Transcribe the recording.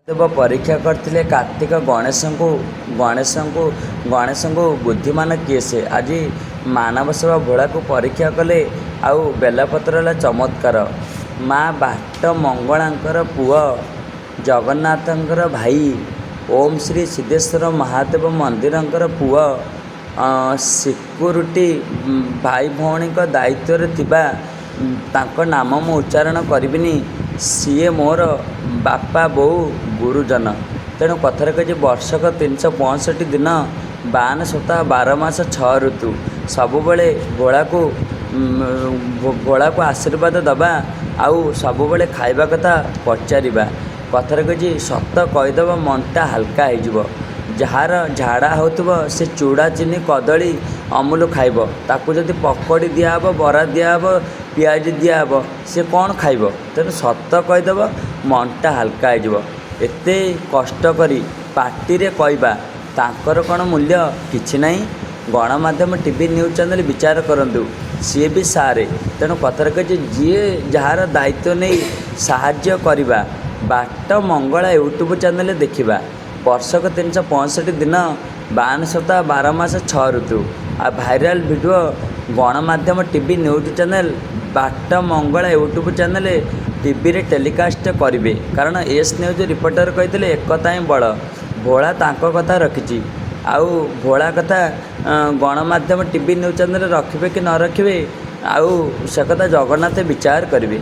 ଦେବ ପରୀକ୍ଷା କରିଥିଲେ କାର୍ତ୍ତିକ ଗଣେଶଙ୍କୁ ବୁଦ୍ଧିମାନ କିଏ ସେ? ଆଜି ମାନବ ସେବା ଭୋଳାକୁ ପରୀକ୍ଷା କଲେ। ଆଉ ବେଲପତ୍ର ହେଲା ଚମତ୍କାର। ମା ବାଟ ମଙ୍ଗଳାଙ୍କର ପୁଅ, ଜଗନ୍ନାଥଙ୍କର ଭାଇ, ଓମ୍ ଶ୍ରୀ ସିଦ୍ଧେଶ୍ୱର ମହାଦେବ ମନ୍ଦିରଙ୍କର ପୁଅ, ସିକ୍ୟୁରିଟି ଭାଇ ଭଉଣୀଙ୍କ ଦାୟିତ୍ୱରେ ଥିବା ତାଙ୍କ ନାମ ମୁଁ ଉଚ୍ଚାରଣ କରିବିନି। ସିଏ ମୋର ବାପା ବୋଉ ଗୁରୁଜନ। ତେଣୁ କଥାରେ କହିଛି ବର୍ଷକ 365 ଦିନ, 52 ସପ୍ତାହ, 12 ମାସ, 6 ଋତୁ। ସବୁବେଳେ ଭୋଳାକୁ ଆଶୀର୍ବାଦ ଦେବା, ଆଉ ସବୁବେଳେ ଖାଇବା କଥା ପଚାରିବା। କଥାରେ କହିଛି ସତ କହିଦେବ ମନଟା ହାଲକା ହେଇଯିବ। ଯାହାର ଝାଡ଼ା ହେଉଥିବ ସେ ଚୁଡ଼ା, ଚିନି, କଦଳୀ, ଅମୁଲ ଖାଇବ। ତାକୁ ଯଦି ପକୋଡ଼ି ଦିଆହେବ, ବରା ଦିଆହେବ, ପିଆଜ ଦିଆହେବ, ସେ କ'ଣ ଖାଇବ? ତେଣୁ ସତ କହିଦେବ ମନଟା ହାଲକା ହେଇଯିବ। ଏତେ କଷ୍ଟ କରି ପାଟିରେ କହିବା ତାଙ୍କର କ'ଣ ମୂଲ୍ୟ? କିଛି ନାହିଁ। ଗଣମାଧ୍ୟମ ଟିଭି ନ୍ୟୁଜ୍ ଚ୍ୟାନେଲ ବିଚାର କରନ୍ତୁ, ସିଏ ବି ସାରେ। ତେଣୁ କଥାରେ କହିଛି ଯିଏ ଯାହାର ଦାୟିତ୍ୱ ନେଇ ସାହାଯ୍ୟ କରିବା। ବାଟ ମଙ୍ଗଳା ୟୁଟ୍ୟୁବ୍ ଚ୍ୟାନେଲ ଦେଖିବା। ବର୍ଷକ 365 ଦିନ, 52 ସପ୍ତାହ, 12 ମାସ, 6 ଋତୁ। ଆଉ ଭାଇରାଲ୍ ଭିଡ଼ିଓ ଗଣମାଧ୍ୟମ ଟିଭି ନ୍ୟୁଜ୍ ଚ୍ୟାନେଲ, ବାଟ ମଙ୍ଗଳା ୟୁଟ୍ୟୁବ୍ ଚ୍ୟାନେଲ ଟିଭିରେ ଟେଲିକାଷ୍ଟ କରିବେ। କାରଣ ଏସ୍ ନ୍ୟୁଜ୍ ରିପୋର୍ଟର କହିଥିଲେ ଏକତା ହିଁ ବଳ। ଭୋଳା ତାଙ୍କ କଥା ରଖିଛି, ଆଉ ଭୋଳା କଥା ଗଣମାଧ୍ୟମ ଟିଭି ନ୍ୟୁଜ୍ ଚ୍ୟାନେଲ ରଖିବେ କି ନ ରଖିବେ, ଆଉ ସେ କଥା ଜଗନ୍ନାଥ ବିଚାର କରିବେ।